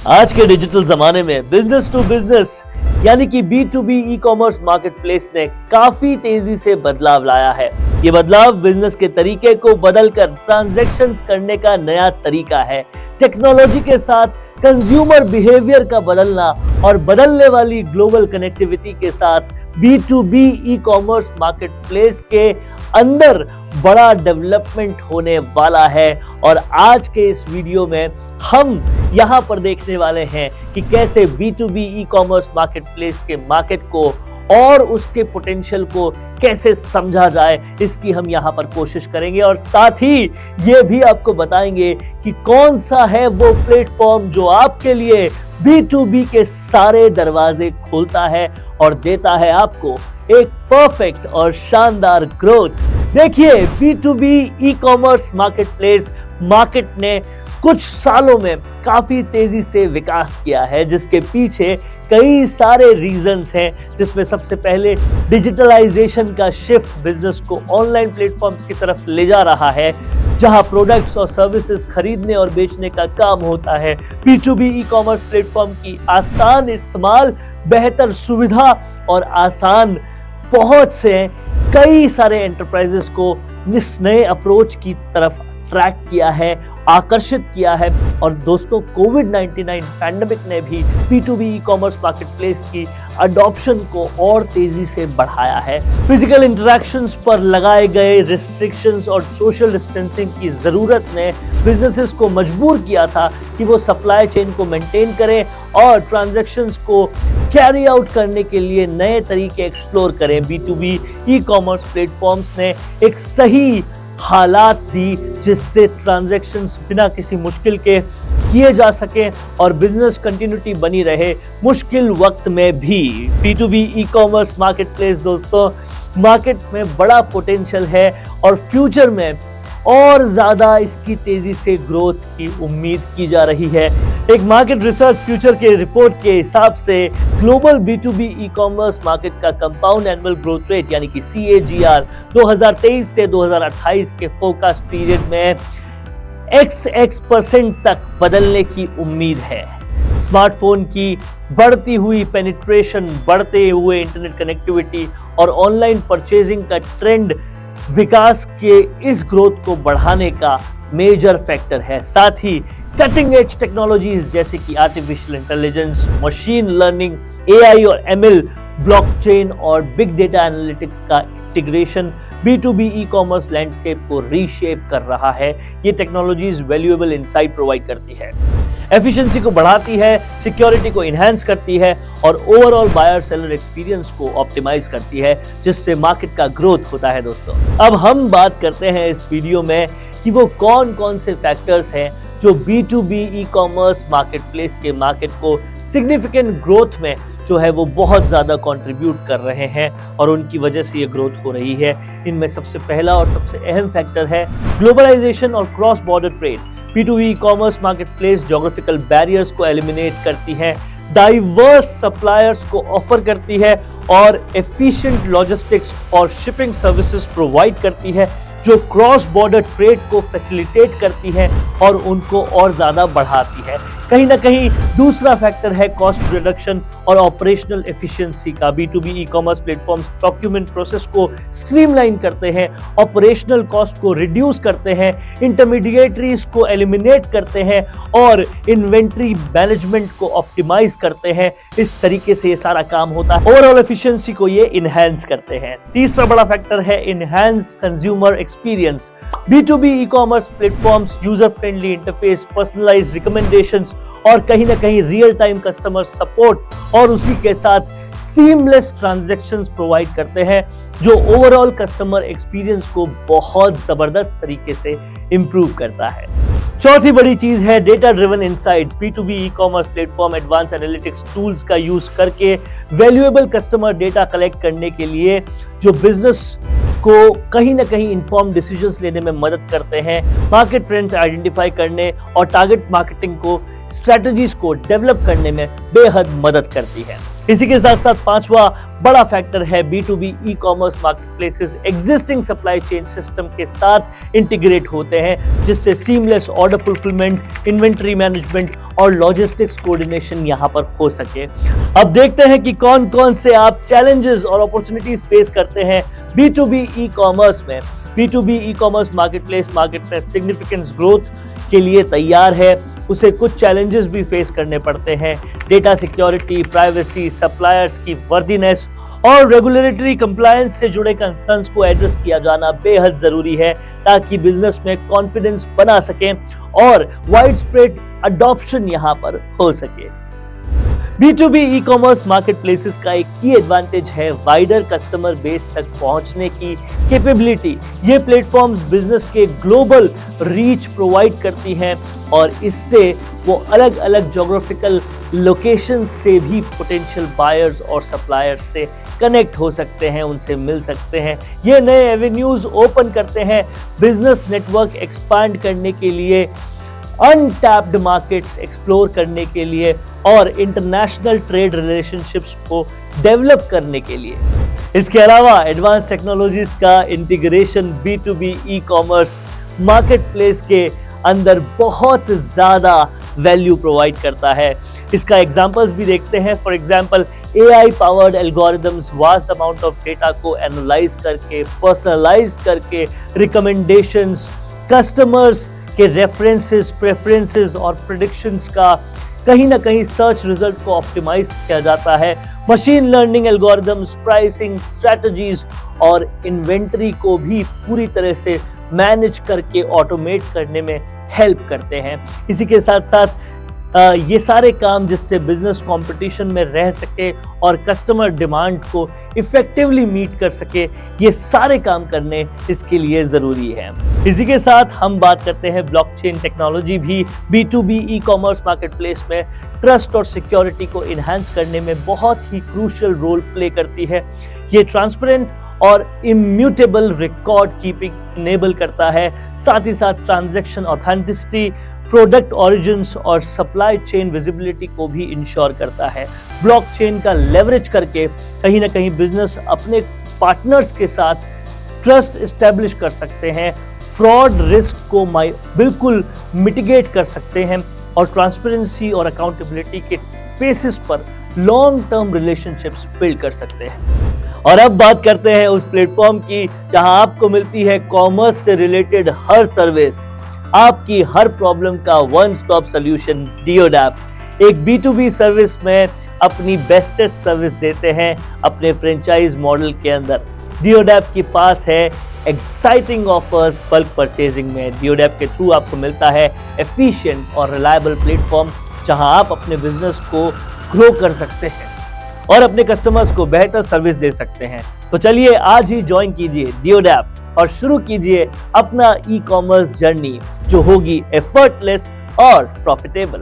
आज के डिजिटल जमाने में बिजनेस टू बिजनेस यानी कि B2B ई कॉमर्स मार्केटप्लेस ने काफी तेजी से बदलाव लाया है। ये बदलाव बिजनेस के तरीके को बदलकर ट्रांजैक्शंस करने का नया तरीका है। टेक्नोलॉजी के साथ कंज्यूमर बिहेवियर का बदलना और बदलने वाली ग्लोबल कनेक्टिविटी के साथ B2B ई कॉमर्स मार्केटप्लेस के अंदर बड़ा डेवलपमेंट होने वाला है। और आज के इस वीडियो में हम यहाँ पर देखने वाले हैं कि कैसे B2B ई कॉमर्स मार्केटप्लेस के मार्केट को और उसके पोटेंशियल को कैसे समझा जाए, इसकी हम यहाँ पर कोशिश करेंगे। और साथ ही ये भी आपको बताएंगे कि कौन सा है वो प्लेटफॉर्म जो आपके लिए B2B के सारे दरवाजे खोलता है और देता है आपको एक परफेक्ट और शानदार ग्रोथ। देखिए, B2B e commerce marketplace market ने कुछ सालों में काफी तेजी से विकास किया है, जिसके पीछे कई सारे रीजंस हैं, जिसमें सबसे पहले डिजिटलाइजेशन का शिफ्ट बिजनेस को ऑनलाइन प्लेटफॉर्म्स की तरफ ले जा रहा है, जहां प्रोडक्ट्स और सर्विसेज खरीदने और बेचने का काम होता है। B2B ई कॉमर्स प्लेटफॉर्म की आसान इस्तेमाल, बेहतर सुविधा और आसान पहुंच से कई सारे एंटरप्राइजेस को इस नए अप्रोच की तरफ ट्रैक किया है, आकर्षित किया है। और दोस्तों, कोविड-19 पैंडेमिक ने भी B2B ई कॉमर्स मार्केटप्लेस की अडॉप्शन को और तेजी से बढ़ाया है। फिजिकल इंटरैक्शंस पर लगाए गए रिस्ट्रिक्शंस और सोशल डिस्टेंसिंग की जरूरत ने बिजनेसेस को मजबूर किया था कि वो सप्लाई चेन को मेंटेन करें और ट्रांजैक्शंस को कैरी आउट करने के लिए नए तरीके एक्सप्लोर करें। B2B ई कॉमर्स प्लेटफॉर्म्स ने एक सही हालात दी जिससे ट्रांजैक्शंस बिना किसी मुश्किल के किए जा सके और बिजनेस कंटिन्यूटी बनी रहे मुश्किल वक्त में भी। B2B ई कॉमर्स मार्केटप्लेस दोस्तों, मार्केट में बड़ा पोटेंशियल है और फ्यूचर में और ज्यादा इसकी तेजी से ग्रोथ की उम्मीद की जा रही है। एक मार्केट रिसर्च फ्यूचर के रिपोर्ट के हिसाब से global B2B e commerce market का कंपाउंड एनुअल ग्रोथ रेट यानी कि CAGR 2023 से 2028 के फोरकास्ट पीरियड में XX% तक बदलने की उम्मीद है। स्मार्टफोन की बढ़ती हुई पेनिट्रेशन, बढ़ते हुए इंटरनेट कनेक्टिविटी और ऑनलाइन परचेजिंग का ट्रेंड विकास के इस ग्रोथ को बढ़ाने का मेजर फैक्टर है। साथ ही कटिंग एज टेक्नोलॉजीज जैसे कि artificial intelligence, machine learning, AI और ML, ब्लॉकचेन और बिग डेटा एनालिटिक्स का integration B2B e commerce landscape को रीशेप कर रहा है। ये टेक्नोलॉजीज वैल्यूएबल इनसाइट प्रोवाइड करती है, एफिशिएंसी को बढ़ाती है, सिक्योरिटी को इनहैंस करती है और ओवरऑल बायर सेलर एक्सपीरियंस को ऑप्टिमाइज करती है, जिससे मार्केट का ग्रोथ होता है। दोस्तों, अब हम बात करते हैं इस वीडियो में कि वो कौन कौन से फैक्टर्स हैं जो B2B ई कॉमर्स मार्केटप्लेस के मार्केट को सिग्निफिकेंट ग्रोथ में जो है वो बहुत ज्यादा कंट्रीब्यूट कर रहे हैं और उनकी वजह से ये ग्रोथ हो रही है। इनमें सबसे पहला और सबसे अहम फैक्टर है ग्लोबलाइजेशन और cross border trade. B2B e commerce marketplace geographical barriers को एलिमिनेट करती है, डाइवर्स सप्लायर्स को ऑफर करती है और एफिशिएंट लॉजिस्टिक्स और शिपिंग सर्विसेज प्रोवाइड करती है, जो क्रॉस बॉर्डर ट्रेड को फैसिलिटेट करती है और उनको और ज्यादा बढ़ाती है। कहीं ना कहीं दूसरा फैक्टर है कॉस्ट रिडक्शन और ऑपरेशनल एफिशिएंसी का। B2B e commerce platforms procurement process को स्ट्रीमलाइन करते हैं, ऑपरेशनल कॉस्ट को रिड्यूस करते हैं, इंटरमीडिएटरीज को एलिमिनेट करते हैं और इन्वेंट्री मैनेजमेंट को ऑप्टिमाइज करते हैं। इस तरीके से ये सारा काम होता है। ओवरऑल एफिशिएंसी को ये इनहैंस करते हैं। तीसरा बड़ा फैक्टर है enhance consumer experience. B2B e commerce platforms user friendly interface, personalised recommendations और कहीं ना कहीं रियल टाइम कस्टमर सपोर्ट और उसी के साथ सीमलेस ट्रांजैक्शंस प्रोवाइड करते हैं, जो ओवरऑल कस्टमर एक्सपीरियंस को बहुत जबरदस्त तरीके से इंप्रूव करता है। चौथी बड़ी चीज है data driven insights. B2B e commerce platform advance analytics tools का यूज करके वैल्यूएबल कस्टमर डेटा कलेक्ट करने के लिए जो बिजनेस को कहीं ना कहीं इन्फॉर्म डिसीजंस लेने में मदद करते हैं, मार्केट ट्रेंड्स आइडेंटिफाई करने और टारगेट मार्केटिंग को स्ट्रेटजीज को डेवलप करने में बेहद मदद करती है। इसी के साथ साथ पांचवा बड़ा फैक्टर है B2B e commerce marketplaces existing supply chain system के साथ इंटीग्रेट होते हैं, जिससे seamless order fulfilment, inventory management और लॉजिस्टिक्स कोऑर्डिनेशन यहां पर हो सके। अब देखते हैं कि कौन कौन से आप चैलेंजेस और अपॉर्चुनिटीज फेस करते हैं B2B ई कॉमर्स में। B2B e commerce marketplace market में सिग्निफिकेंट ग्रोथ के लिए तैयार है, उसे कुछ चैलेंजेस भी फेस करने पड़ते हैं। डेटा सिक्योरिटी, प्राइवेसी, सप्लायर्स की वर्दीनेस और रेगुलेटरी कंप्लायंस से जुड़े कंसर्न्स को एड्रेस किया जाना बेहद जरूरी है, ताकि बिजनेस में कॉन्फिडेंस बना सके और वाइड स्प्रेड अडॉप्शन यहां पर हो सके। B2B ई कॉमर्स मार्केटप्लेसेस का एक की एडवांटेज है वाइडर कस्टमर बेस तक पहुंचने की कैपेबिलिटी। ये प्लेटफॉर्म्स बिजनेस के ग्लोबल रीच प्रोवाइड करती हैं और इससे वो अलग अलग ज्योग्राफिकल लोकेशन से भी पोटेंशियल बायर्स और सप्लायर्स से कनेक्ट हो सकते हैं, उनसे मिल सकते हैं। ये नए एवेन्यूज ओपन करते हैं बिजनेस नेटवर्क एक्सपांड करने के लिए, अनटैप्ड मार्केट्स एक्सप्लोर करने के लिए और इंटरनेशनल ट्रेड रिलेशनशिप्स को डेवलप करने के लिए। इसके अलावा एडवांस टेक्नोलॉजीज का integration B2B e commerce marketplace के अंदर बहुत ज्यादा वैल्यू प्रोवाइड करता है। इसका एग्जांपल्स भी देखते हैं। For example AI powered algorithms vast amount of data को एनालाइज करके, पर्सनलाइज करके रिकमेंडेशंस, कस्टमर्स के रेफरेंसेस, प्रेफरेंसेस और प्रेडिक्शंस का कहीं ना कहीं सर्च रिजल्ट को ऑप्टिमाइज किया जाता है। Machine learning algorithms pricing strategies और इन्वेंटरी को भी पूरी तरह से मैनेज करके ऑटोमेट करने में हेल्प करते हैं। इसी के साथ साथ ये सारे काम जिससे बिजनेस कंपटीशन में रह सके और कस्टमर डिमांड को इफेक्टिवली मीट कर सके, ये सारे काम करने इसके लिए जरूरी है। इसी के साथ हम बात करते हैं ब्लॉकचेन टेक्नोलॉजी भी B2B ई कॉमर्स मार्केटप्लेस में ट्रस्ट और सिक्योरिटी को इनहैंस करने में बहुत ही क्रूशियल रोल प्ले करती है। ये ट्रांसपेरेंट और इम्यूटेबल रिकॉर्ड कीपिंग इनेबल करता है, साथ ही साथ ट्रांजैक्शन ऑथेंटिसिटी, प्रोडक्ट ऑरिजिन्स और सप्लाई चेन विजिबिलिटी को भी इंश्योर करता है। ब्लॉकचेन का लेवरेज करके कहीं ना कहीं बिजनेस अपने पार्टनर्स के साथ ट्रस्ट एस्टेब्लिश कर सकते हैं, फ्रॉड रिस्क को बिल्कुल मिटिगेट कर सकते हैं और ट्रांसपेरेंसी और अकाउंटेबिलिटी के बेसिस पर लॉन्ग टर्म रिलेशनशिप्स बिल्ड कर सकते हैं। और अब बात करते हैं उस प्लेटफॉर्म की जहां आपको मिलती है कॉमर्स से रिलेटेड हर सर्विस, आपकी हर प्रॉब्लम का वन स्टॉप सॉल्यूशन। डियोडैप एक B2B सर्विस में अपनी बेस्टेस्ट सर्विस देते हैं अपने फ्रेंचाइज मॉडल के अंदर। डियोडैप के पास है एक्साइटिंग ऑफर्स बल्क परचेजिंग में। डियोडैप के थ्रू आपको मिलता है एफिशिएंट और रिलायबल प्लेटफॉर्म जहां आप अपने बिजनेस को ग्रो कर सकते हैं और अपने कस्टमर्स को बेहतर सर्विस दे सकते हैं। तो चलिए आज ही ज्वाइन कीजिए डियोडैप और शुरू कीजिए अपना ई कॉमर्स जर्नी जो होगी एफर्टलेस और प्रॉफिटेबल।